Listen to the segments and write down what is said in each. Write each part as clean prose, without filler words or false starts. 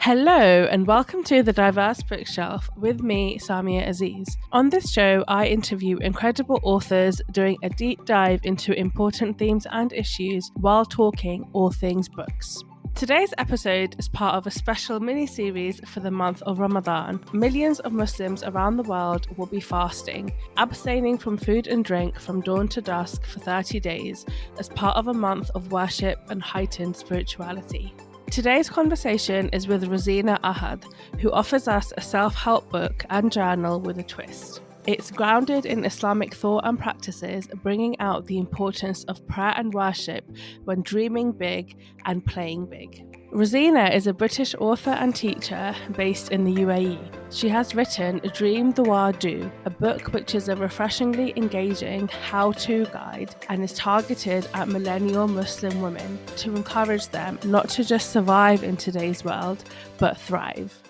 Hello and welcome to the Diverse Bookshelf with me, Samia Aziz. On this show, I interview incredible authors doing a deep dive into important themes and issues while talking all things books. Today's episode is part of a special mini-series for the month of Ramadan. Millions of Muslims around the world will be fasting, abstaining from food and drink from dawn to dusk for 30 days as part of a month of worship and heightened spirituality. Today's conversation is with Ruzina Ahad, who offers us a self-help book and journal with a twist. It's grounded in Islamic thought and practices, bringing out the importance of prayer and worship when dreaming big and playing big. Ruzina is a British author and teacher based in the UAE. She has written Dream Dua Do, a book which is a refreshingly engaging how-to guide and is targeted at Millenial Muslim women to encourage them not to just survive in today's world, but thrive.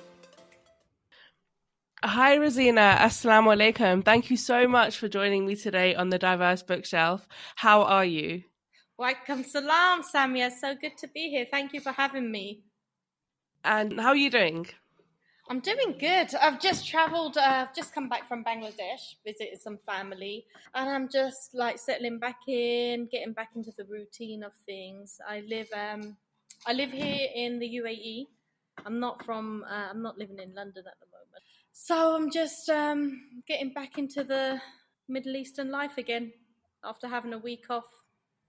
Hi Ruzina, Assalamu alaikum. Thank you so much for joining me today on the Diverse Bookshelf. How are you? Walaikum salam, Samia. So good to be here. Thank you for having me. And how are you doing? I'm doing good. I've just travelled, I've just come back from Bangladesh, visited some family, and I'm just like settling back in, getting back into the routine of things. I live here in the UAE. I'm not living in London at the moment. So I'm just getting back into the Middle Eastern life again after having a week off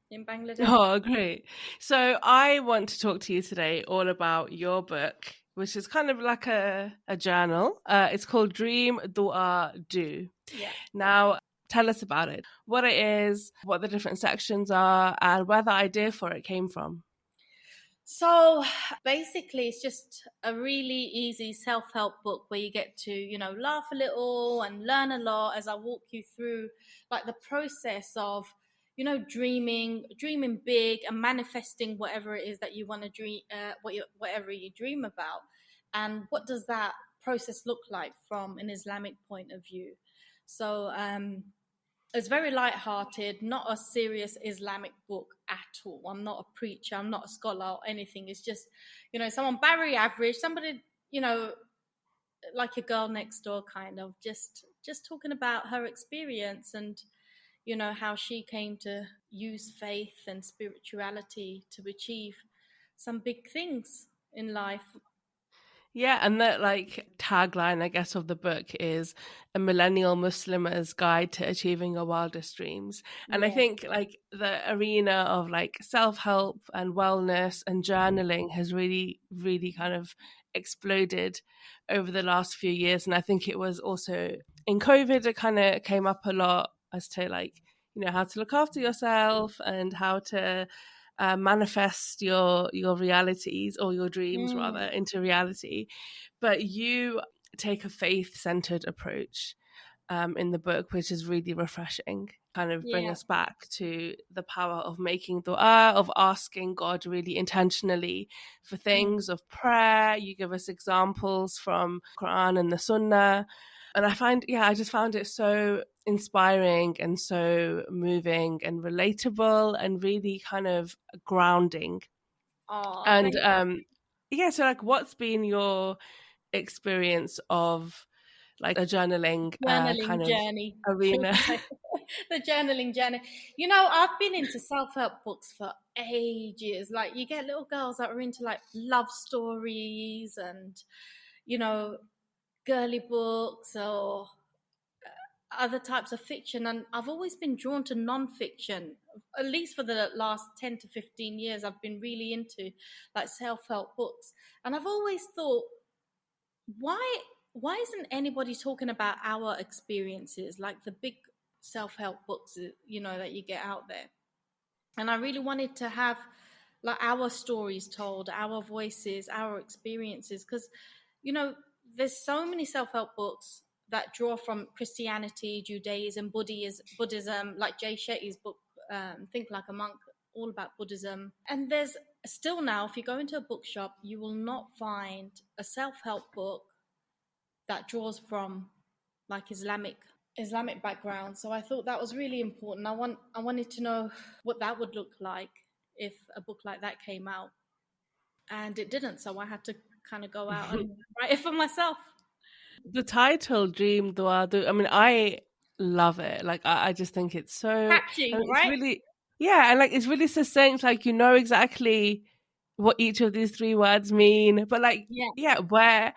in Bangladesh. Oh, great. So I want to talk to you today all about your book, which is kind of like a journal. It's called Dream Dua Do. Yeah. Now, tell us about it, what it is, what the different sections are, and where the idea for it came from. So basically, it's just a really easy self-help book where you get to, laugh a little and learn a lot as I walk you through like the process of, dreaming big and manifesting whatever it is that you want to dream, whatever you dream about. And what does that process look like from an Islamic point of view? So, it's very light-hearted, not a serious Islamic book at all. I'm not a preacher, I'm not a scholar or anything. It's just, someone very average, somebody, like a girl next door kind of, just talking about her experience and, how she came to use faith and spirituality to achieve some big things in life. Yeah, and that like tagline, I guess, of the book is a millennial Muslimer's guide to achieving your wildest dreams. And I think like the arena of like self-help and wellness and journaling has really, really kind of exploded over the last few years. And I think it was also in COVID, it kind of came up a lot as to like, how to look after yourself and how to manifest your realities or your dreams rather into reality. But you take a faith-centered approach in the book, which is really refreshing. Kind of bring us back to the power of making dua, of asking God really intentionally for things, of prayer. You give us examples from Quran and the Sunnah. And I just found it so inspiring and so moving and relatable and really kind of grounding. And so like what's been your experience of like a journaling kind of journey arena? The journaling journey. I've been into self-help books for ages. Like you get little girls that are into like love stories and girly books or other types of fiction, and I've always been drawn to non-fiction. At least for the last 10 to 15 years I've been really into like self-help books, and I've always thought, why isn't anybody talking about our experiences, like the big self-help books that you get out there? And I really wanted to have like our stories told, our voices, our experiences, because there's so many self-help books that draw from Christianity, Judaism, Buddhism, like Jay Shetty's book, Think Like a Monk, all about Buddhism. And there's still now, if you go into a bookshop, you will not find a self-help book that draws from like Islamic background. So I thought that was really important. I wanted to know what that would look like if a book like that came out. and it didn't. So I had to kind of go out and write it for myself. The title Dream Dua Do, I mean, I love it. Like I just think it's so, I Catchy, mean, it's right? really, yeah, and like it's really succinct, like you know exactly what each of these three words mean. But like, Yeah. yeah, where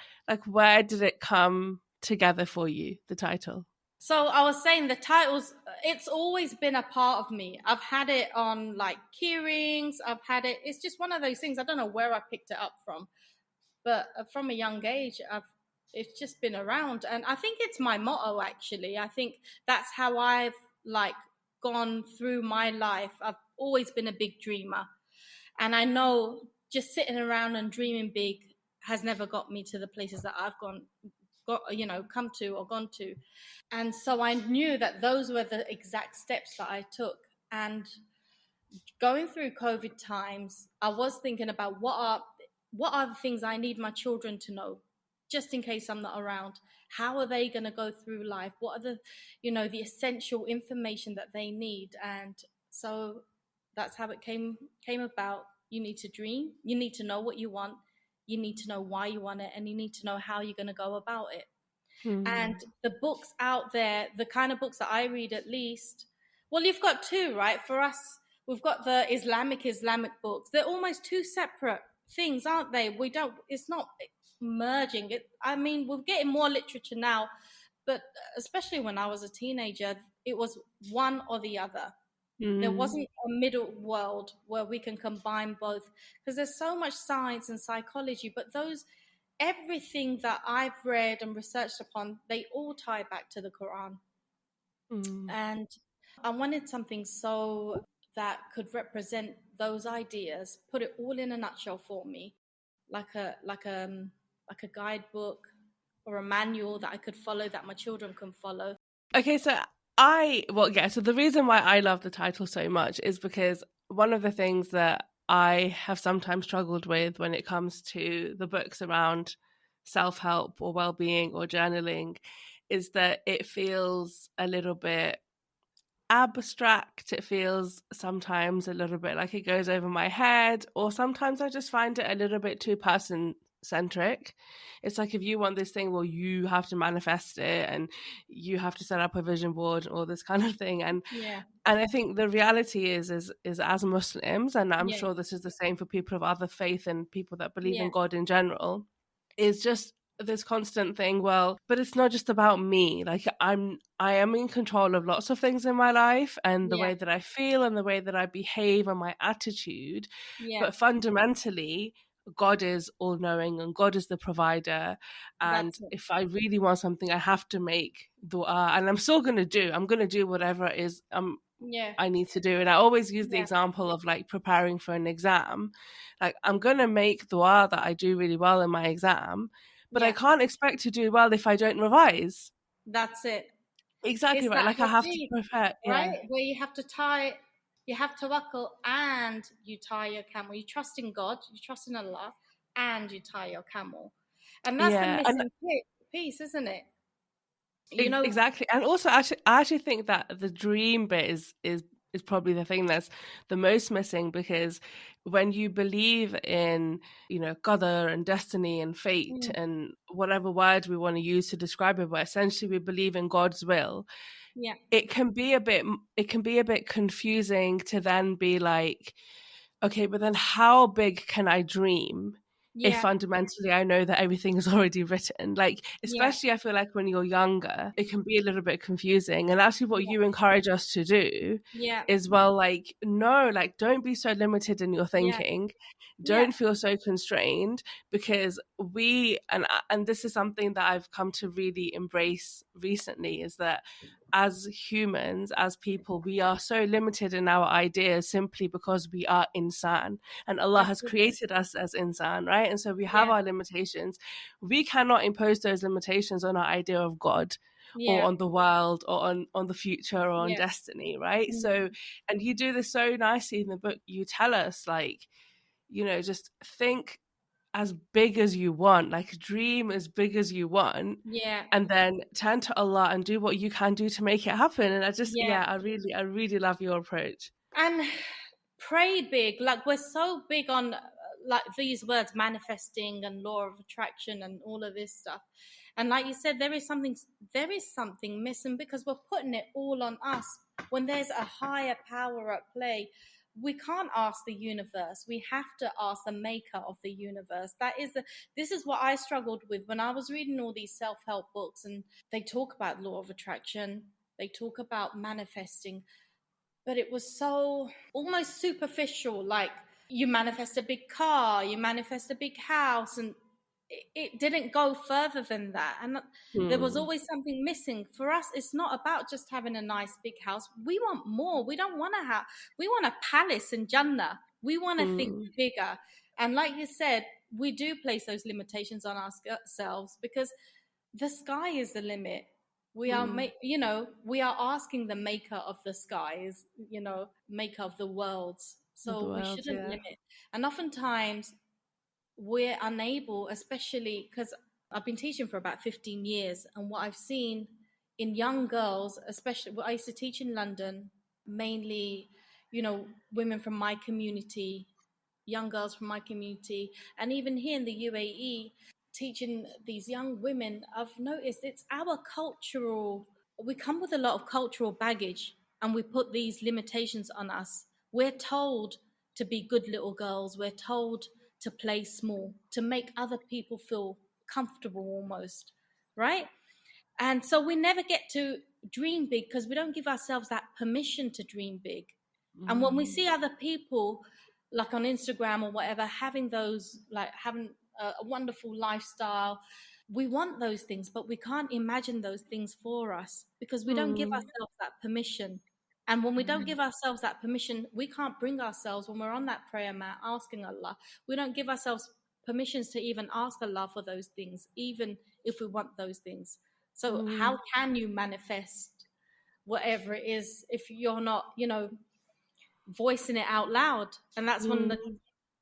did it come together for you, the title? So I was saying the titles, it's always been a part of me. I've had it on like keyrings, I've had it, it's just one of those things. I don't know where I picked it up from, but from a young age, it's just been around. And I think it's my motto, actually. I think that's how I've like gone through my life. I've always been a big dreamer. And I know just sitting around and dreaming big has never got me to the places that I've come to or gone to. And so I knew that those were the exact steps that I took. And going through COVID times, I was thinking about what are the things I need my children to know, just in case I'm not around. How are they going to go through life? What are the essential information that they need? And so that's how it came about. You need to dream. You need to know what you want. You need to know why you want it, and you need to know how you're going to go about it. And Mm. the books out there, the kind of books that I read, at least, well, you've got two, right? For us, we've got the Islamic books. They're almost two separate things, aren't they? It's not merging it. I mean, we're getting more literature now, but especially when I was a teenager, it was one or the other. There Mm. wasn't a middle world where we can combine both, because there's so much science and psychology, but everything that I've read and researched upon, they all tie back to the Quran. Mm. And I wanted something so that could represent those ideas, put it all in a nutshell for me, like a guidebook or a manual that I could follow, that my children can follow. Okay, so so the reason why I love the title so much is because one of the things that I have sometimes struggled with when it comes to the books around self-help or well-being or journaling is that it feels a little bit abstract. It feels sometimes a little bit like it goes over my head, or sometimes I just find it a little bit too person centric. It's like, if you want this thing, well, you have to manifest it and you have to set up a vision board and all this kind of thing. And Yeah, I think the reality is as Muslims, and I'm yeah, sure this is the same for people of other faith and people that believe in yeah, God in general, is just this constant thing, well, but it's not just about me. Like I am in control of lots of things in my life, and the yeah, way that I feel and the way that I behave and my attitude, yeah. but fundamentally God is all knowing and God is the provider. And That's it. if I really want something, I have to make dua, and I'm going to do whatever it is Yeah, I need to do. And I always use the yeah, example of like preparing for an exam. Like, I'm going to make dua that I do really well in my exam, but I yeah. can't expect to do well if I don't revise. That's it. Exactly It's right. that Like, I have to hadith, prepare. Yeah. right? Where you have tawakkul and you tie your camel. You trust in God, you trust in Allah, and you tie your camel. And that's the Yeah. And missing piece, isn't it? You know, exactly. And also, I actually think that the dream bit is probably the thing that's the most missing, because when you believe in, qadar and destiny and fate mm, and whatever word we want to use to describe it, but essentially we believe in God's will, yeah, it can be a bit confusing to then be like, okay, but then how big can I dream if yeah, fundamentally I know that everything is already written? Like, yeah, especially I feel like when you're younger, it can be a little bit confusing. And actually what yeah, you encourage us to do yeah, is, well, like, no, like, don't be so limited in your yeah, thinking. yeah, Don't feel so constrained, because and this is something that I've come to really embrace recently, is that as humans, as people, we are so limited in our ideas simply because we are insan, and Allah has absolutely. created us as insan, right? And so we have Yeah, our limitations. We cannot impose those limitations on our idea of God or yeah, on the world or on the future or on yeah, destiny, right? mm, So, and you do this so nicely in the book. You tell us, like, just think as big as you want, like dream as big as you want, yeah, and then turn to Allah and do what you can do to make it happen. And yeah. I really love your approach. And pray big. Like we're so big on like these words, manifesting and law of attraction and all of this stuff. And like you said, there is something missing, because we're putting it all on us when there's a higher power at play. We can't ask the universe. We have to ask the maker of the universe. This is what I struggled with when I was reading all these self-help books, and they talk about law of attraction, they talk about manifesting, but it was so almost superficial. Like, you manifest a big car, you manifest a big house, and it didn't go further than that. And there was always something missing. For us, it's not about just having a nice big house. We want more. We don't want to have, we want a palace in Jannah. We want to think bigger. And like you said, we do place those limitations on ourselves, because the sky is the limit. We are, we are asking the maker of the skies, maker of the worlds. So we shouldn't limit. And oftentimes we're unable, especially because I've been teaching for about 15 years. And what I've seen in young girls, especially what I used to teach in London, mainly, women from my community, young girls from my community, and even here in the UAE, teaching these young women, I've noticed it's our we come with a lot of cultural baggage, and we put these limitations on us. We're told to be good little girls. We're told to play small, to make other people feel comfortable almost, right? And so we never get to dream big, because we don't give ourselves that permission to dream big. And when we see other people, like on Instagram or whatever, having a wonderful lifestyle, we want those things, but we can't imagine those things for us, because we don't give ourselves that permission. And when we don't give ourselves that permission, we can't bring ourselves, when we're on that prayer mat asking Allah, we don't give ourselves permissions to even ask Allah for those things, even if we want those things. So how can you manifest whatever it is if you're not, voicing it out loud? And that's one of the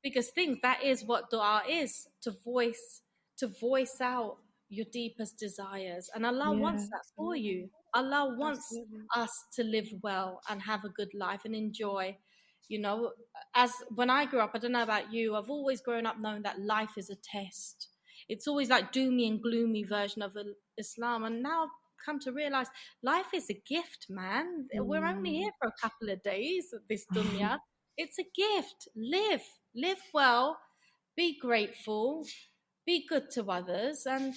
biggest things. That is what dua is, to voice out your deepest desires. And Allah wants that for you. Allah wants us to live well and have a good life and enjoy. As when I grew up, I don't know about you, I've always grown up knowing that life is a test. It's always like doomy and gloomy version of Islam. And now I've come to realize life is a gift, man. We're only here for a couple of days, this dunya. It's a gift. Live well, be grateful, be good to others, and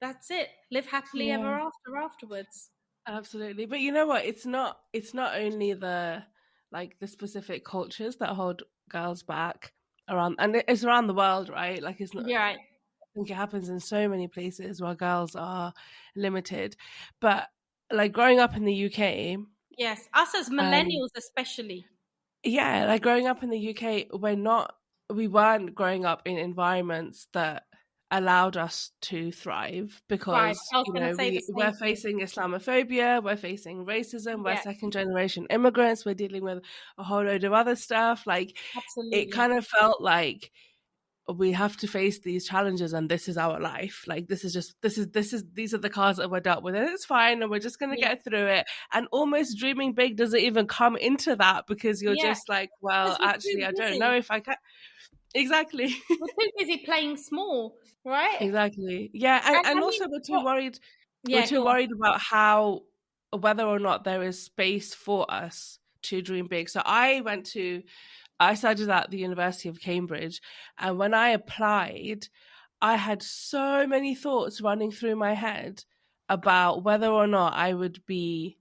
that's it. Live happily ever after afterwards. Absolutely. But you know what? It's not only the specific cultures that hold girls back around, and it's around the world, right? Like, it's not, right. I think it happens in so many places where girls are limited. But like growing up in the UK, yes, us as millennials especially. Yeah, like growing up in the UK, we weren't growing up in environments that allowed us to thrive, because we're facing Islamophobia, we're facing racism, we're second generation immigrants, we're dealing with a whole load of other stuff. Like, it kind of felt like we have to face these challenges, and this is our life. Like, these are the cards that we're dealt with, and it's fine, and we're just going to get through it. And almost dreaming big doesn't even come into that, because you're just like, well, actually, I don't know if I can. Exactly. We're too busy playing small, right? Exactly. Yeah, and also we're too worried. We're too worried about whether or not there is space for us to dream big. So I studied at the University of Cambridge, and when I applied, I had so many thoughts running through my head about whether or not I would be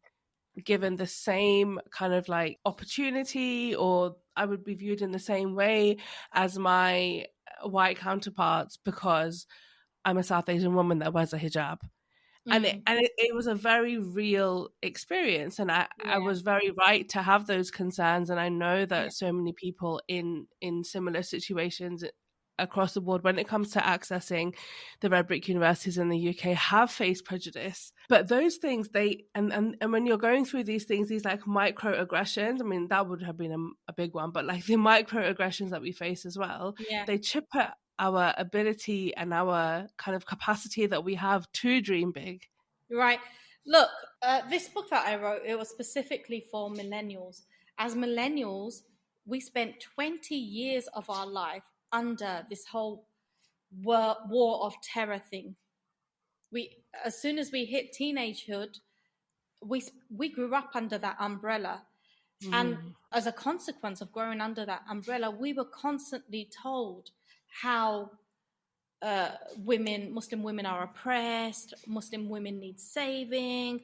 given the same kind of like opportunity, or I would be viewed in the same way as my white counterparts, because I'm a South Asian woman that wears a hijab. And it was a very real experience, and I was very right to have those concerns. And I know that so many people in similar situations across the board, when it comes to accessing the red brick universities in the UK, have faced prejudice. But those things, and when you're going through these things, these like microaggressions, I mean, that would have been a big one, but like the microaggressions that we face as well, they chip at our ability and our kind of capacity that we have to dream big. Right. Look, this book that I wrote, it was specifically for millennials. As millennials, we spent 20 years of our life under this whole war of terror thing. As soon as we hit teenagehood, we grew up under that umbrella. And as a consequence of growing under that umbrella, we were constantly told how Muslim women are oppressed, Muslim women need saving.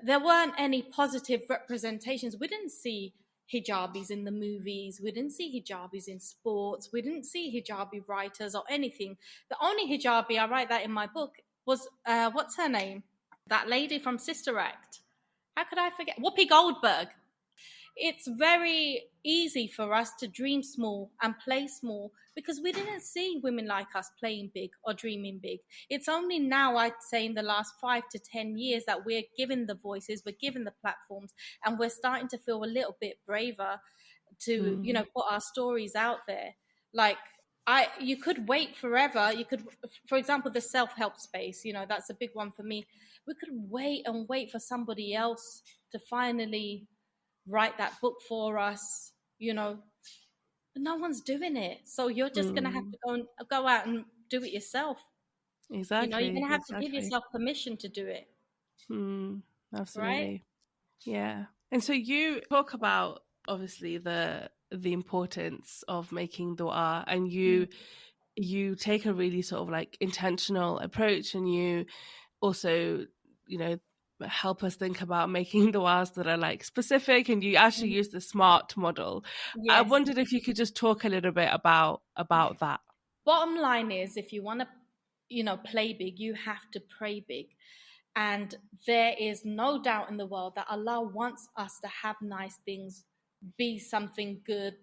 There weren't any positive representations. We didn't see hijabis in the movies. We didn't see hijabis in sports. We didn't see hijabi writers or anything. The only hijabi, I write that in my book, was, what's her name? That lady from Sister Act. How could I forget? Whoopi Goldberg. It's very easy for us to dream small and play small because we didn't see women like us playing big or dreaming big. It's only now, I'd say, in the last 5 to 10 years that we're given the voices, we're given the platforms, and we're starting to feel a little bit braver to, put our stories out there. Like, you could wait forever. You could, for example, the self-help space, that's a big one for me. We could wait and wait for somebody else to finally write that book for us, but no one's doing it. So you're just going to have to go out and do it yourself. Exactly. You're going to have to give yourself permission to do it. Absolutely. Right? Yeah. And so you talk about, obviously, the importance of making dua, and you take a really sort of like intentional approach, and you also, help us think about making duas that are like specific, and you actually use the SMART model. Yes. I wondered if you could just talk a little bit about that. Bottom line is, if you want to, play big, you have to pray big. And there is no doubt in the world that Allah wants us to have nice things, be something good,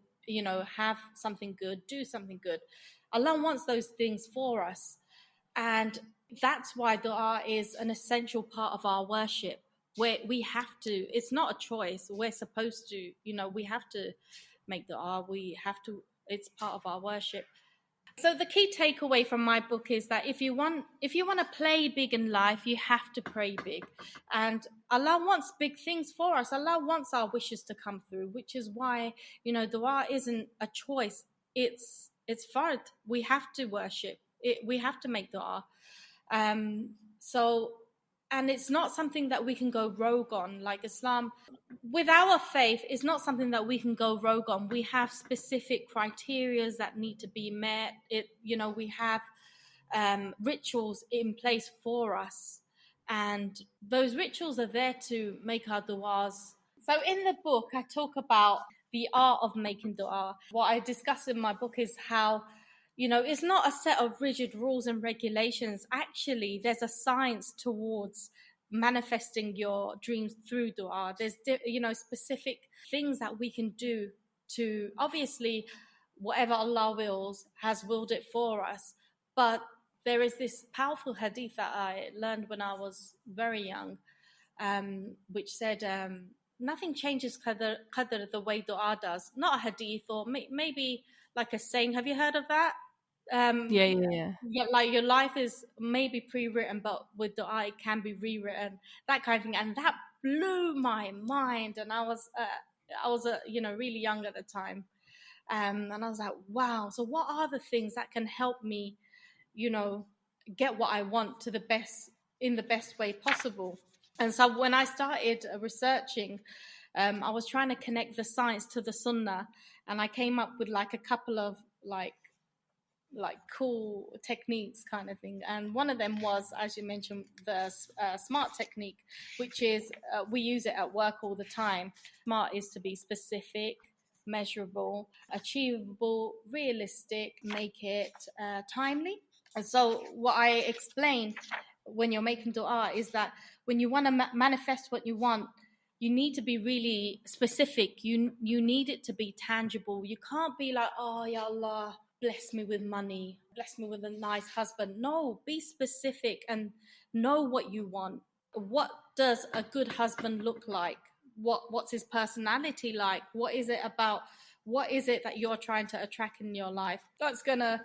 have something good, do something good. Allah wants those things for us. And that's why dua is an essential part of our worship, where we have to, it's not a choice. We're supposed to, we have to make dua. It's part of our worship. So the key takeaway from my book is that if you want to play big in life, you have to pray big. And Allah wants big things for us. Allah wants our wishes to come through, which is why, dua isn't a choice. It's fard. We have to worship. We have to make dua. And it's not something that we can go rogue on. Like Islam, with our faith, it's not something that we can go rogue on. We have specific criteria that need to be met. We have rituals in place for us, and those rituals are there to make our duas. So in the book, I talk about the art of making dua. What I discuss in my book is how, it's not a set of rigid rules and regulations. Actually, there's a science towards manifesting your dreams through dua. There's, specific things that we can do to, obviously, whatever Allah wills, has willed it for us. But there is this powerful hadith that I learned when I was very young, which said, nothing changes qadr the way dua does. Not a hadith, or maybe like a saying. Have you heard of that? Yeah. Like your life is maybe pre-written, but with dua it can be rewritten, that kind of thing. And that blew my mind. And I was really young at the time, and I was like, wow. So what are the things that can help me, get what I want in the best way possible? And so when I started researching, I was trying to connect the science to the sunnah, and I came up with like a couple of like cool techniques kind of thing. And one of them was, as you mentioned, the SMART technique, which is we use it at work all the time. SMART is to be specific, measurable, achievable, realistic, make it timely. And so what I explain when you're making dua is that when you want to manifest what you want, you need to be really specific. You need it to be tangible. You can't be like, oh, ya Allah, bless me with money, bless me with a nice husband. No, be specific and know what you want. What does a good husband look like? What's his personality like? What is it about? What is it that you're trying to attract in your life that's gonna,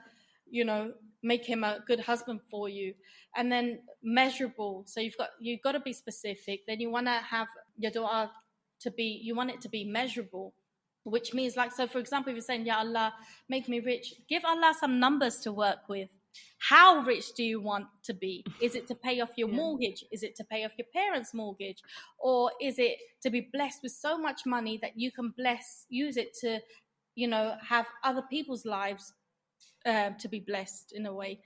make him a good husband for you? And then measurable. So you've got to be specific. Then you want to have your dua you want it to be measurable. which means, like, so for example, if you're saying, Ya Allah, make me rich, give Allah some numbers to work with. How rich do you want to be? Is it to pay off your Yeah. mortgage? Is it to pay off your parents' mortgage? Or is it to be blessed with so much money that you can use it to, have other people's lives to be blessed in a way?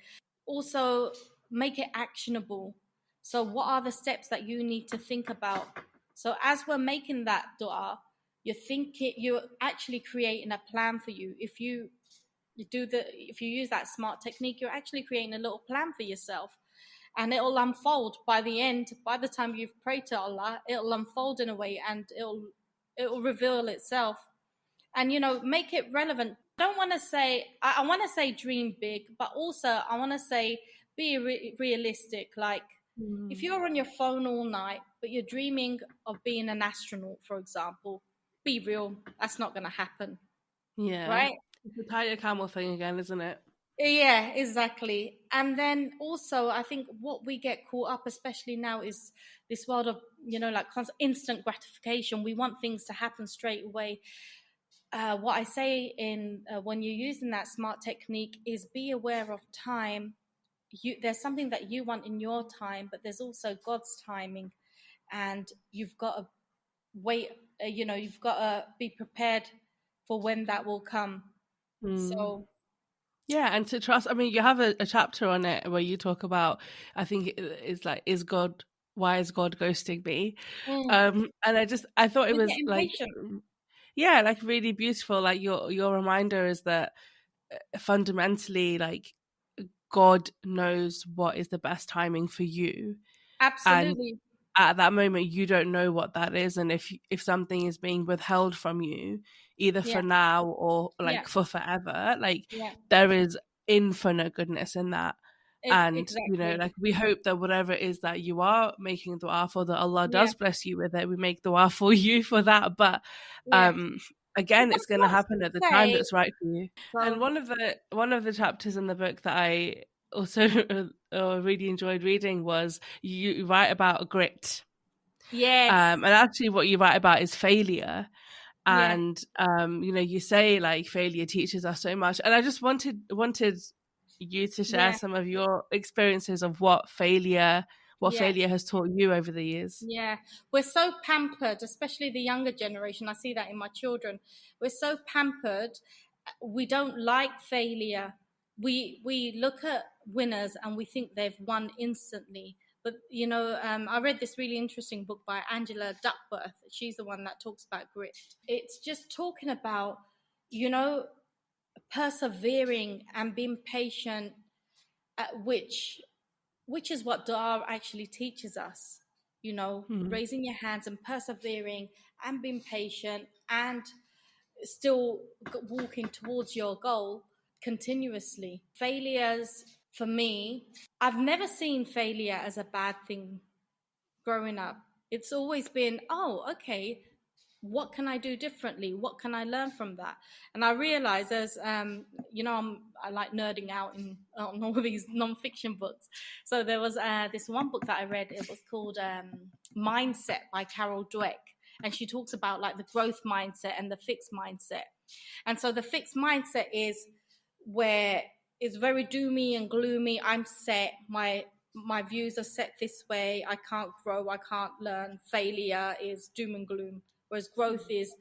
Also, make it actionable. So what are the steps that you need to think about? So as we're making that dua, you're actually creating a plan for you. If you use that smart technique, you're actually creating a little plan for yourself, and it'll unfold by the end. By the time you've prayed to Allah, it'll unfold in a way, and it'll reveal itself. And make it relevant. I don't want to say, I want to say dream big, but also I want to say be realistic. Like, if you're on your phone all night but you're dreaming of being an astronaut, for example, be real, that's not going to happen. Yeah. Right. It's the tiger camel thing again, isn't it? Yeah, exactly. And then also, I think what we get caught up, especially now, is this world of, like instant gratification. We want things to happen straight away. What I say when you're using that smart technique is be aware of time. There's something that you want in your time, but there's also God's timing, and you've got to wait. You've got to be prepared for when that will come. So Yeah, and to trust. I mean, you have a chapter on it where you talk about, I think it's like, why is God ghosting me? And I thought it we was get like, impatient. yeah, like really beautiful. Like your reminder is that fundamentally, like, God knows what is the best timing for you, and Absolutely. at that moment you don't know what that is, and if something is being withheld from you, either Yeah. for now or Yeah. like for forever, like Yeah. there is infinite goodness in that. And Exactly. like, we hope that whatever it is that you are making dua for, that Allah Yeah. does bless you with it. We make dua for you for that, but Yeah. again, Because it's going to what's happen to at the time say? that's right for you. And So one of the chapters in the book that I also really enjoyed reading was, you write about grit. yes. And actually what you write about is failure. Yeah. And you say like failure teaches us so much, and I just wanted you to share Yeah. some of your experiences of what failure Yeah. has taught you over the years. Yeah, we're so pampered, especially the younger generation. I see that in my children. We're so pampered. We don't like failure. We look at winners and we think they've won instantly. But I read this really interesting book by Angela Duckworth. She's the one that talks about grit. It's just talking about, you know, persevering and being patient, which is what dua actually teaches us. Hmm. Raising your hands and persevering and being patient and still walking towards your goal continuously. Failures, for me, I've never seen failure as a bad thing growing up. It's always been, oh, okay, what can I do differently? What can I learn from that? And I realize I like nerding out on all these non-fiction books. So there was this one book that I read. It was called Mindset by Carol Dweck. And she talks about like the growth mindset and the fixed mindset. And so the fixed mindset is where it's very doomy and gloomy. I'm set. My views are set this way. I can't grow. I can't learn. Failure is doom and gloom. Whereas growth is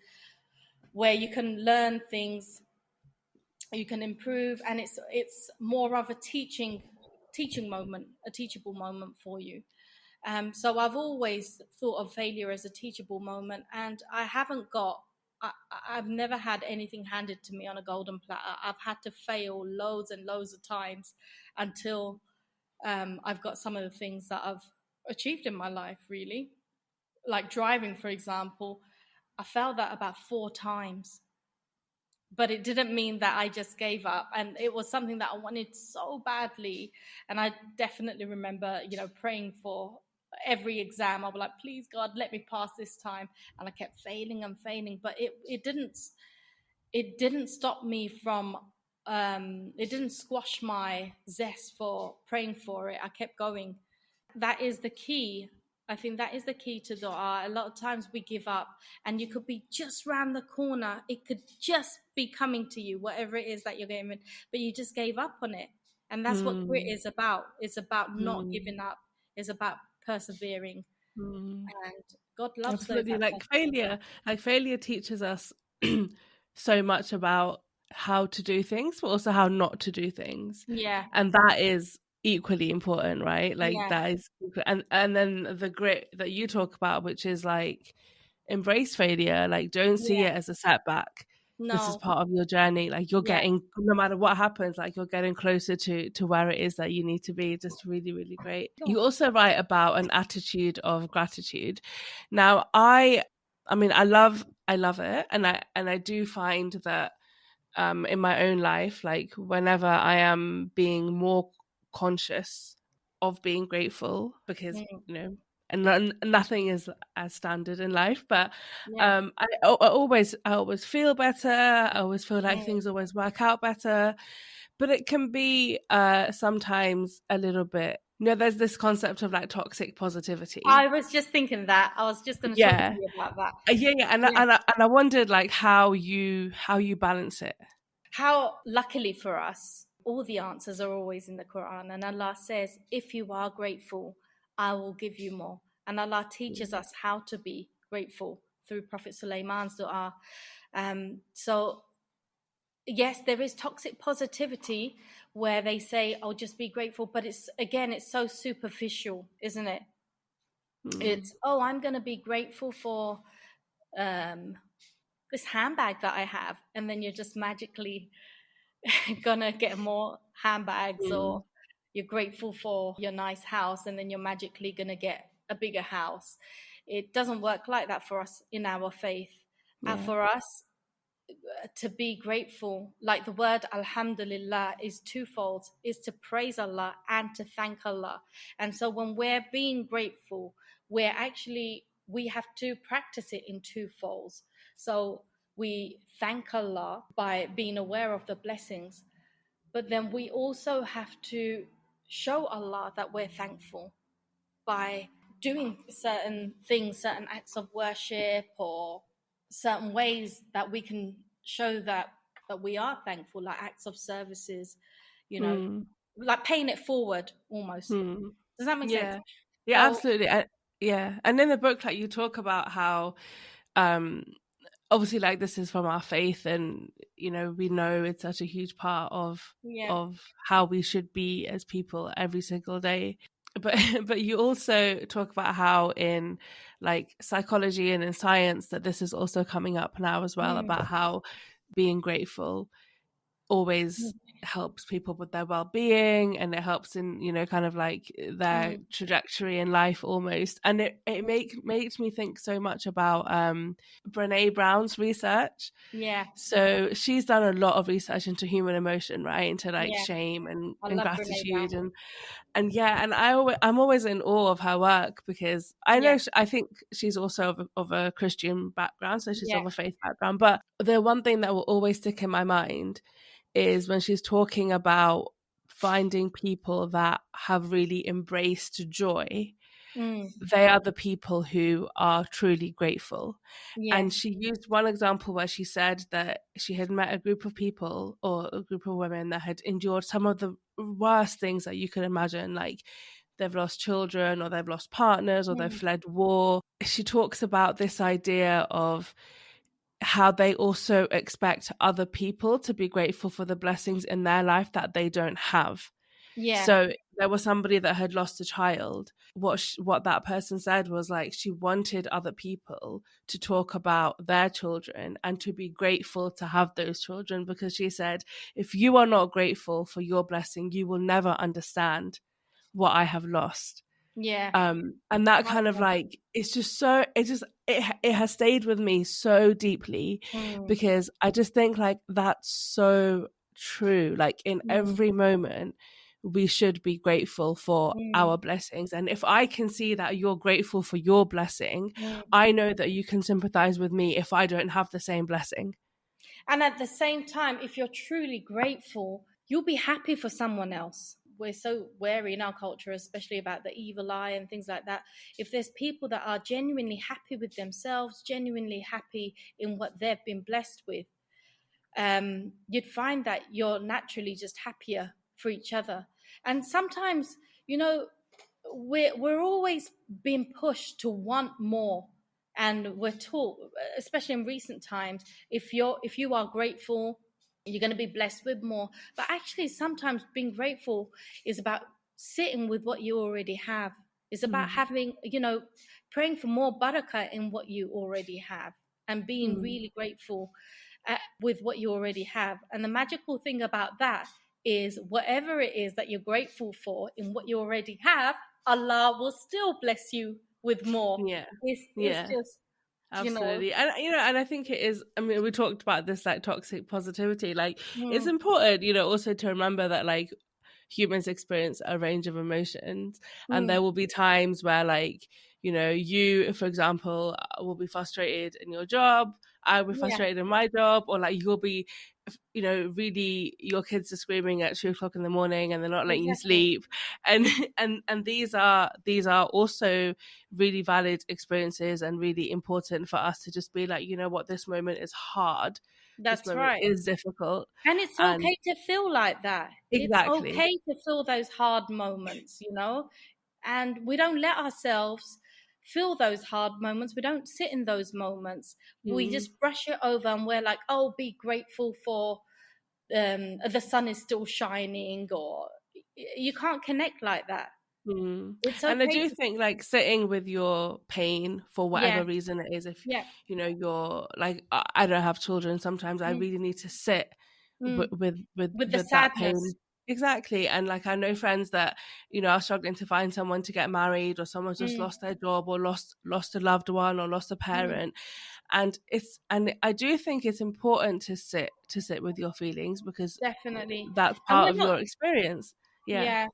where you can learn things, you can improve, and it's more of a teaching moment, a teachable moment for you. So I've always thought of failure as a teachable moment, and I've never had anything handed to me on a golden platter. I've had to fail loads and loads of times until I've got some of the things that I've achieved in my life, really. Like driving, for example, I failed that about 4 times, but it didn't mean that I just gave up. And it was something that I wanted so badly. And I definitely remember, praying for every exam. I was like, please, God, let me pass this time. And I kept failing and failing, but it didn't stop me from, it didn't squash my zest for praying for it. I kept going. That is the key. I think that is the key to dua. A lot of times we give up, and you could be just round the corner. It could just be coming to you, whatever it is that you're getting, but you just gave up on it. And that's what grit Mm, is about. It's about not mm, giving up. It's about persevering. mm. And God loves those Absolutely. that persevere. Like failure teaches us so much about how to do things, but also how not to do things. Yeah, And that is equally important, right? Like yeah, that is, and then the grit that you talk about, which is like embrace failure, like don't see yeah. it as a setback. This is No, part of your journey. Like you're yeah, getting, no matter what happens, like you're getting closer to where it is that you need to be. Just really, really great. You also write about an attitude of gratitude. Now, I mean, I love it, and I do find that in my own life, like whenever I am being more conscious of being grateful, because mm, you know, and nothing is as standard in life, but yeah, I always feel better. I always feel like mm. things always work out better, but it can be sometimes a little bit. You know, there's this concept of like toxic positivity. I was just thinking that. I was just going to talk to Yeah, you about that. yeah, and Yeah. I wondered like how you balance it. How luckily for us, all the answers are always in the Quran. And Allah says, if you are grateful, I will give you more. And Allah teaches us how to be grateful through Prophet Sulaiman's dua. So, yes, there is toxic positivity where they say, oh, just be grateful. But it's, again, it's so superficial, isn't it? Mm, It's, oh, I'm going to be grateful for um, this handbag that I have. And then you're just magically gonna get more handbags, or mm, you're grateful for your nice house and then you're magically gonna get a bigger house. It doesn't work like that for us in our faith. And yeah. for us to be grateful, like the word alhamdulillah is twofold, is to praise Allah and to thank Allah. And so when we're being grateful, we have to practice it in two folds. So we thank Allah by being aware of the blessings, but then we also have to show Allah that we're thankful by doing certain things, certain acts of worship, or certain ways that we can show that we are thankful, like acts of services, you know, Mm, like paying it forward almost. mm. Does that make sense? Yeah. Yeah, So absolutely. Yeah. And in the book, like you talk about how um obviously like this is from our faith, and you know it's such a huge part yeah, of how we should be as people every single day. But but you also talk about how in like psychology and in science that this is also coming up now as well, mm, about how being grateful always helps people with their well-being, and it helps in kind of like their mm, trajectory in life almost. And it makes me think so much about Brene Brown's research. yeah, So she's done a lot of research into human emotion, right, into like yeah. shame I and love Brene Brown. gratitude, and yeah, and I'm always in awe of her work, because I Yeah, know I think she's also of a Christian background, so she's yeah, of a faith background. But the one thing that will always stick in my mind is when she's talking about finding people that have really embraced joy. mm, They are the people who are truly grateful. yeah, And she used one example where she said that she had met a group of people, or a group of women, that had endured some of the worst things that you could imagine, like they've lost children, or they've lost partners, or they've mm, fled war. She talks about this idea of how they also expect other people to be grateful for the blessings in their life that they don't have. yeah, So there was somebody that had lost a child. What that person said was like she wanted other people to talk about their children and to be grateful to have those children, because she said, if you are not grateful for your blessing, you will never understand what I have lost. yeah. And that kind of Okay. like, it's just so, it has stayed with me so deeply, Mm, because I just think like that's so true. Like in mm, every moment we should be grateful for mm, our blessings, and if I can see that you're grateful for your blessing, mm. I know that you can sympathize with me if I don't have the same blessing. And at the same time, if you're truly grateful, you'll be happy for someone else. we're so wary in our culture, especially about the evil eye and things like that. If there's people that are genuinely happy with themselves, genuinely happy in what they've been blessed with, you'd find that you're naturally just happier for each other. And sometimes, you know, we're always being pushed to want more, and we're taught, especially in recent times, if you are grateful, you're going to be blessed with more. But actually, sometimes being grateful is about sitting with what you already have. It's about having, you know, praying for more barakah in what you already have, and being really grateful with what you already have. And the magical thing about that is, whatever it is that you're grateful for in what you already have, Allah will still bless you with more. Yeah. It's just, you know. Absolutely. And and I think it is, I mean, we talked about this like toxic positivity. Like it's Mm, important, also to remember that like humans experience a range of emotions, and mm, there will be times where like, you, for example, will be frustrated in your job, I'll be yeah, frustrated in my job, or like you'll be, really, your kids are screaming at 2 o'clock in the morning and they're not letting you exactly. sleep. And and these are also really valid experiences and really important for us to just be like, you know what, this moment is hard, this That's moment right. is difficult. And it's And okay to feel like that. It's exactly. okay to feel those hard moments, you know? And we don't let ourselves feel those hard moments. We don't sit in those moments. We Mm, just brush it over, and we're like, oh, be grateful for the sun is still shining, or you can't connect like that. mm. It's And I okay do to, think like sitting with your pain for yeah, whatever reason it is, if yeah, you're like, I don't have children, sometimes I mm, really need to sit mm, with the with that sadness. pain. Exactly. And like I know friends that are struggling to find someone to get married, or someone's just Mm, lost their job, or lost a loved one, or lost a mm, parent. And I do think it's important to sit with your feelings, because definitely. that's And part we're of not, your experience. Yeah. yeah.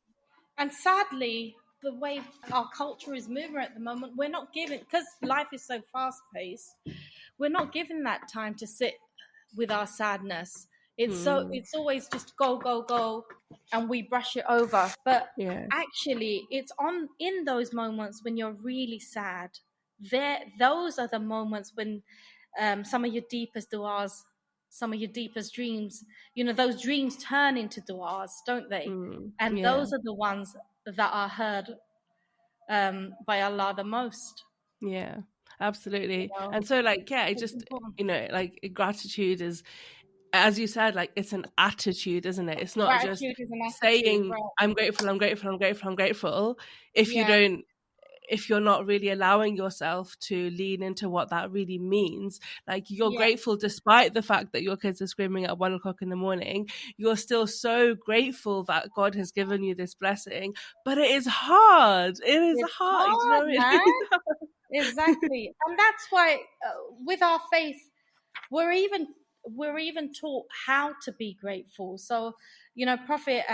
And sadly, the way our culture is moving at the moment, we're not given, because life is so fast paced, we're not given that time to sit with our sadness. Mm, It's always just go, go, go, and we brush it over. But yeah. actually, it's on in those moments when you're really sad. Those are the moments when some of your deepest du'as, some of your deepest dreams, those dreams turn into du'as, don't they? And Yeah. those are the ones that are heard by Allah the most. Yeah, absolutely. You know, And so like, yeah, it it's just, important. like gratitude is, as you said, like it's an attitude, isn't it? It's not just Gratitude is an attitude, saying right? I'm grateful, I'm grateful, I'm grateful, I'm grateful, if you Yeah, don't, if you're not really allowing yourself to lean into what that really means. Like you're yeah. grateful despite the fact that your kids are screaming at 1 o'clock in the morning. You're still so grateful that God has given you this blessing, but it is hard. It is It's hard. hard, It man. is hard. Exactly. And that's why with our faith, we're even taught how to be grateful. So, Prophet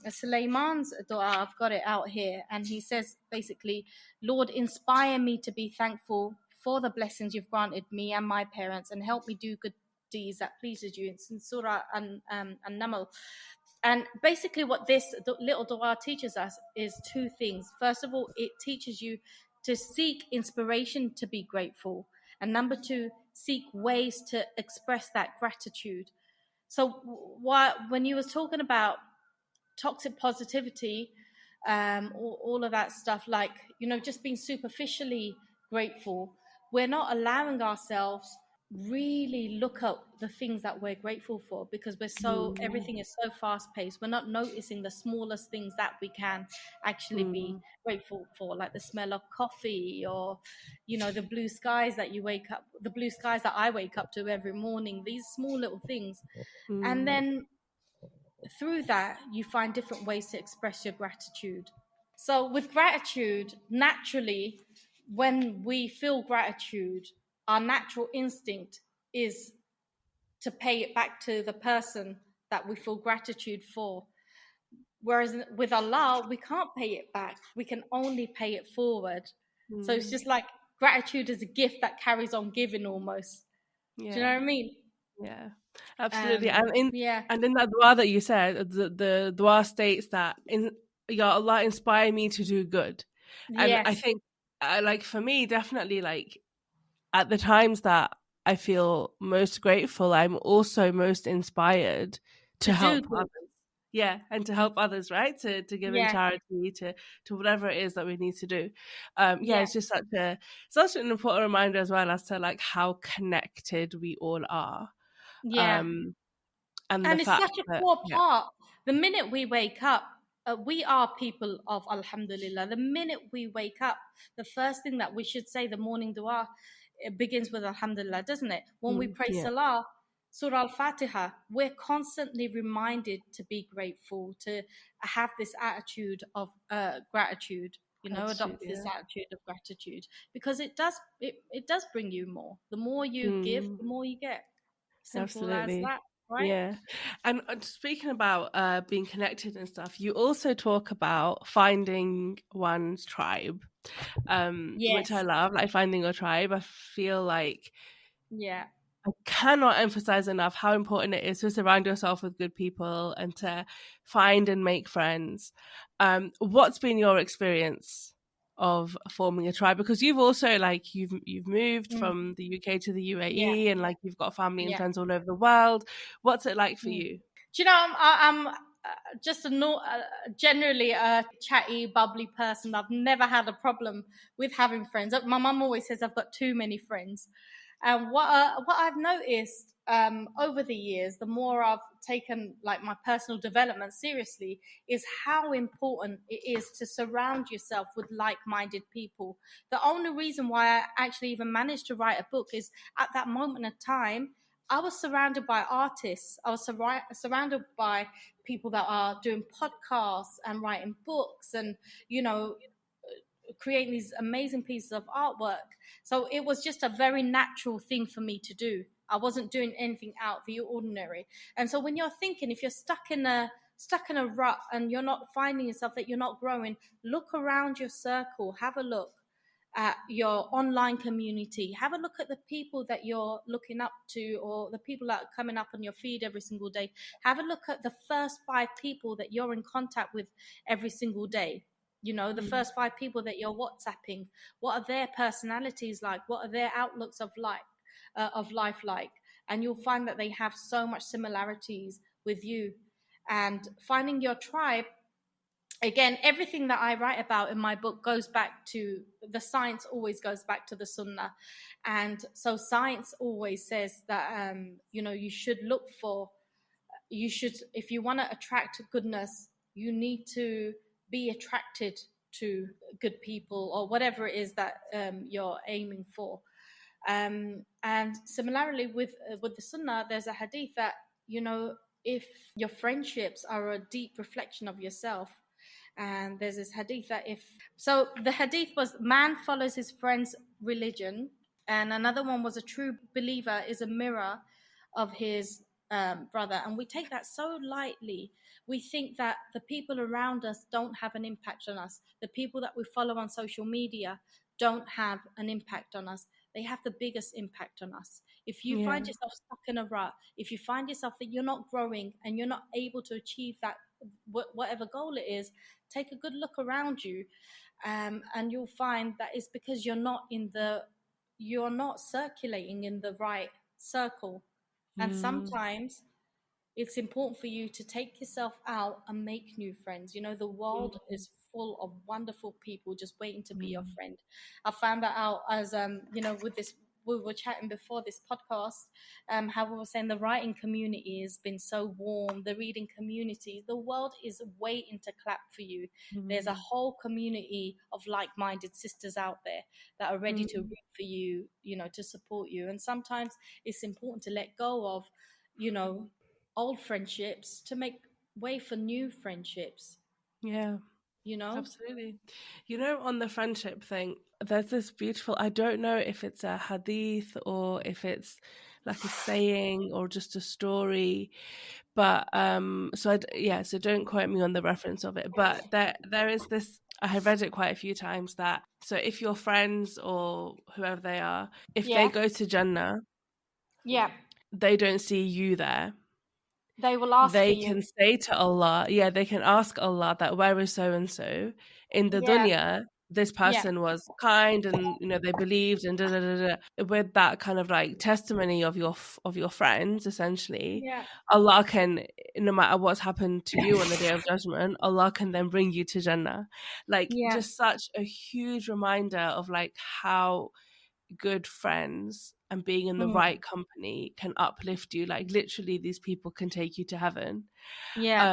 Sulaiman's dua, I've got it out here, and he says basically, Lord, inspire me to be thankful for the blessings you've granted me and my parents, and help me do good deeds that pleases you. It's in Surah An-Naml. And basically, what this little dua teaches us is two things. First of all, it teaches you to seek inspiration to be grateful. And number two, seek ways to express that gratitude. So, when you was talking about toxic positivity, all of that stuff, like, just being superficially grateful, we're not allowing ourselves really look at the things that we're grateful for, because Mm, everything is so fast paced. We're not noticing the smallest things that we can actually be mm, grateful for, like the smell of coffee, or the blue skies that I wake up to every morning, these small little things. And mm, then through that, you find different ways to express your gratitude. So, with gratitude, naturally, when we feel gratitude, our natural instinct is to pay it back to the person that we feel gratitude for. Whereas with Allah, we can't pay it back. We can only pay it forward. So it's mm. just like gratitude is a gift that carries on giving almost. Do you know Yeah, what I mean? yeah. Absolutely. And in Yeah. that dua that you said, the dua states that Ya Allah, inspire me to do good. And I Yes. think like for me, definitely like at the times that I feel most grateful, I'm also most inspired To to do help good. others. Yeah, and to help others, right? To give in Yeah. charity, to whatever it is that we need to do. Yeah, Yeah. it's just such an important reminder as well as to like how connected we all are. Yeah. Um, and the And it's fact such a that core yeah, part. The minute we wake up, we are people of Alhamdulillah. The minute we wake up, the first thing that we should say, the morning dua, it begins with Alhamdulillah, doesn't it? When we pray yeah, Salah, Surah Al Fatiha, we're constantly reminded to be grateful, to have this attitude of gratitude. gratitude, Adopt this yeah. attitude of gratitude, because it does bring you more. The more you give, Mm, the more you get. Simple as absolutely. that, right? Yeah. And speaking about being connected and stuff, you also talk about finding one's tribe, which I Yes. love, like finding a tribe. I feel like Yeah. I cannot emphasize enough how important it is to surround yourself with good people and to find and make friends. What's been your experience of forming a tribe? Because you've also like you've moved Mm. from the UK to the Yeah. UAE and like you've got family and Yeah. friends all over the world. What's it like for Mm. you? Do you know, I'm just generally a chatty, bubbly person. I've never had a problem with having friends. My mum always says I've got too many friends. And what I've noticed over the years, the more I've taken like my personal development seriously, is how important it is to surround yourself with like-minded people. The only reason why I actually even managed to write a book is at that moment of time, I was surrounded by artists. I was surrounded by people that are doing podcasts and writing books and, you know, creating these amazing pieces of artwork. So it was just a very natural thing for me to do. I wasn't doing anything out of the ordinary. And so when you're thinking, if you're stuck in a rut and you're not finding yourself, that you're not growing, look around your circle, have a look at your online community, have a look at the people that you're looking up to or the people that are coming up on your feed every single day. Have a look at the first 5 people that you're in contact with every single day. The Mm, first 5 people that you're WhatsApping. What are their personalities like? What are their outlooks of life like? And you'll find that they have so much similarities with you. And finding your tribe, again, everything that I write about in my book goes back to the science, always goes back to the Sunnah. And so science always says that you should look for, you should, if you want to attract goodness, you need to be attracted to good people or whatever it is that you're aiming for. And similarly with the Sunnah, there's a hadith that, if your friendships are a deep reflection of yourself. And there's this hadith that if so the hadith was, man follows his friend's religion, and another one was, a true believer is a mirror of his brother. And we take that so lightly. We think that the people around us don't have an impact on us. The people that we follow on social media don't have an impact on us. They have the biggest impact on us. If you yeah. find yourself stuck in a rut, if you find yourself that you're not growing and you're not able to achieve that, whatever goal it is, take a good look around you, and you'll find that it's because you're not circulating in the right circle. And Mm, sometimes it's important for you to take yourself out and make new friends. The world mm, is full of wonderful people just waiting to be your mm, friend. I found that out as with this, we were chatting before this podcast, how we were saying the writing community has been so warm, the reading community, the world is waiting to clap for you. There's a mm, whole community of like-minded sisters out there that are ready to mm. root for you, to support you. And sometimes it's important to let go of, you know old friendships to make way for new friendships, Yeah. you know? Absolutely. On the friendship thing, there's this beautiful, I don't know if it's a hadith or if it's like a saying or just a story, but so don't quote me on the reference of it, but there is this, I have read it quite a few times, that so if your friends or whoever they are, if they Yeah, go to Jannah, yeah, they don't see you there. They will ask for They you. can say to Allah, they can ask Allah that where is so and so in the Yeah, dunya. This yeah, person was kind, and they believed, and da, da, da, da. With that kind of like testimony of your friends, essentially, yeah, Allah can, no matter what's happened to you on the day of judgment, Allah can then bring you to Jannah. Like, yeah, just such a huge reminder of like how good friends and being in the mm, right company can uplift you. Like, literally, these people can take you to heaven. yeah,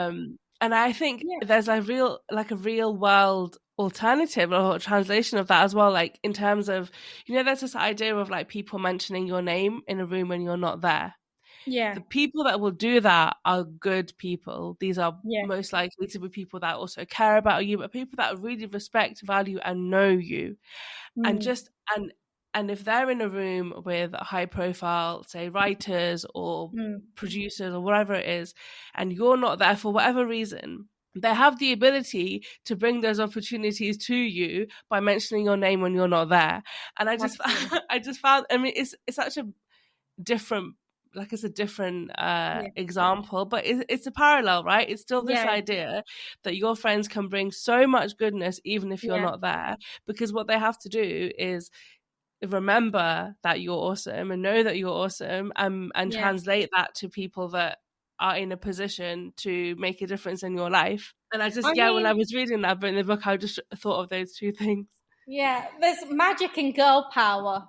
And I think yeah, there's a real world alternative or translation of that as well, like in terms of, there's this idea of like people mentioning your name in a room when you're not there. yeah, The people that will do that are good people. These are yeah, most likely to be people that also care about you, but people that really respect, value, and know you. And mm, just and if they're in a room with high profile, say, writers or mm, producers or whatever it is, and you're not there for whatever reason, they have the ability to bring those opportunities to you by mentioning your name when you're not there. And I just absolutely. I just found, I mean, it's such a different, like, it's a different Yeah, example, but it's a parallel, right? It's still this yeah, idea that your friends can bring so much goodness even if you're yeah, not there, because what they have to do is remember that you're awesome and know that you're awesome, and yeah. translate that to people that are in a position to make a difference in your life. And I just, I yeah, when I mean, was reading that bit in the book, I just thought of those two things. yeah, there's magic in girl power.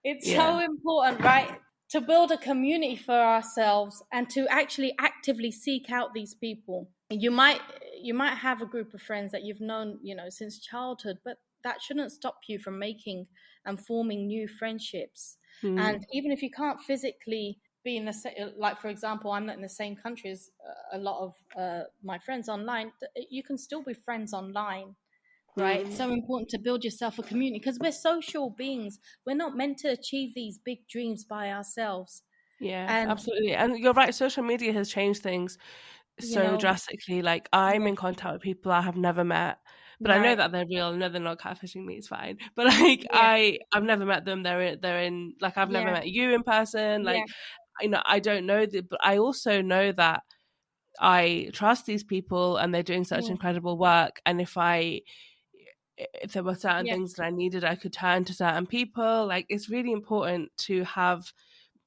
It's Yeah. so important, right? To build a community for ourselves and to actually actively seek out these people. You might have a group of friends that you've known, since childhood, but that shouldn't stop you from making and forming new friendships. And Mm. even if you can't physically be in the same, like for example, I'm not in the same country as a lot of my friends online, you can still be friends online, right? It's Mm. so important to build yourself a community because we're social beings. We're not meant to achieve these big dreams by ourselves. Yeah, And, absolutely. And you're right, social media has changed things you so know, drastically. Like, I'm yeah, in contact with people I have never met, but I know right. that they're real. I know they're not catfishing me. It's fine. But like, Yeah, I've never met them. They're in like, I've never yeah, met you in person. yeah, Like, I don't know but I also know that I trust these people and they're doing such mm, incredible work. And if there were certain yeah. things that I needed, I could turn to certain people. Like, it's really important to have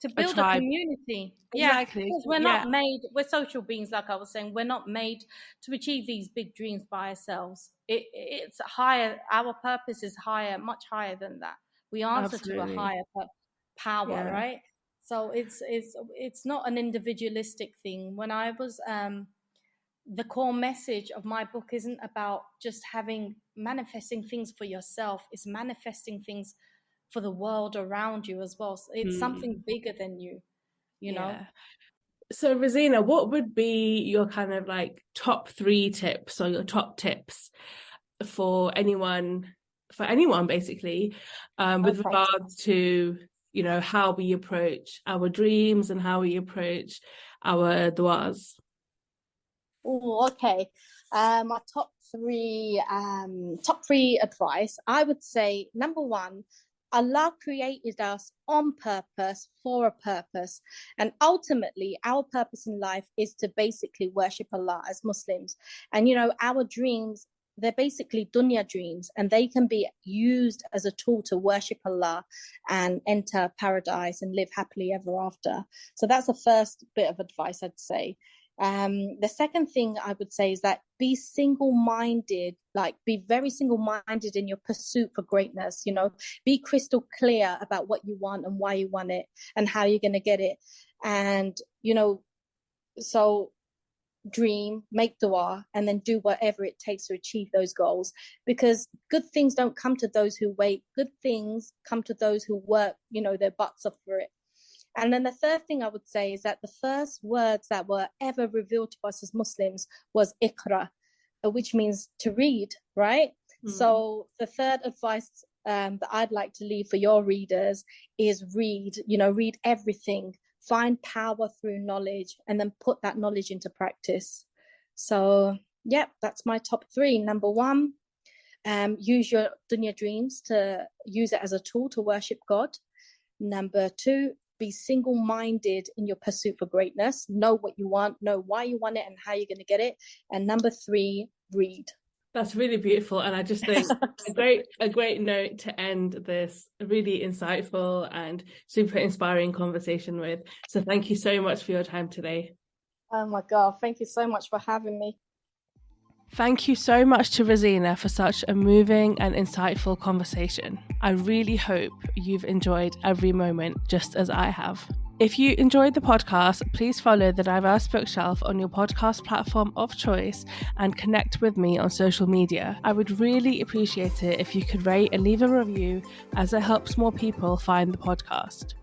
To a build a tribe. community. Yeah, Exactly. because we're Yeah, not made, we're social beings, like I was saying. We're not made to achieve these big dreams by ourselves. It's higher, our purpose is higher, much higher than that. We answer to a absolutely. higher power, Yeah. right? So it's not an individualistic thing. When I was the core message of my book isn't about just manifesting things for yourself, it's manifesting things for the world around you as well. So it's something Mm, bigger than you, you know? yeah. So, Rosina, what would be your kind of like top 3 tips or your top tips for anyone basically, with Okay. regards to, how we approach our dreams and how we approach our duas? Oh, okay. My top three advice. I would say number one, Allah created us on purpose for a purpose, and ultimately, our purpose in life is to basically worship Allah as Muslims. And our dreams. They're basically dunya dreams, and they can be used as a tool to worship Allah and enter paradise and live happily ever after. So that's the first bit of advice I'd say. The second thing I would say is that be single-minded, like be very single-minded in your pursuit for greatness. Be crystal clear about what you want and why you want it and how you're going to get it. And, so dream, make dua, and then do whatever it takes to achieve those goals. Because good things don't come to those who wait. Good things come to those who work, their butts off for it. And then the third thing I would say is that the first words that were ever revealed to us as Muslims was Iqra, which means to read, right? Mm. So the third advice that I'd like to leave for your readers is read everything, find power through knowledge, and then put that knowledge into practice. So, yeah, that's my top 3. Number 1, use your dunya dreams to use it as a tool to worship God. Number 2, be single-minded in your pursuit for greatness. Know what you want, know why you want it and how you're going to get it. And number 3, read. That's really beautiful. And I just think a great note to end this really insightful and super inspiring conversation with. So thank you so much for your time today. Oh my God, thank you so much for having me. Thank you so much to Ruzina for such a moving and insightful conversation. I really hope you've enjoyed every moment just as I have. If you enjoyed the podcast, please follow the Diverse Bookshelf on your podcast platform of choice and connect with me on social media. I would really appreciate it if you could rate and leave a review, as it helps more people find the podcast.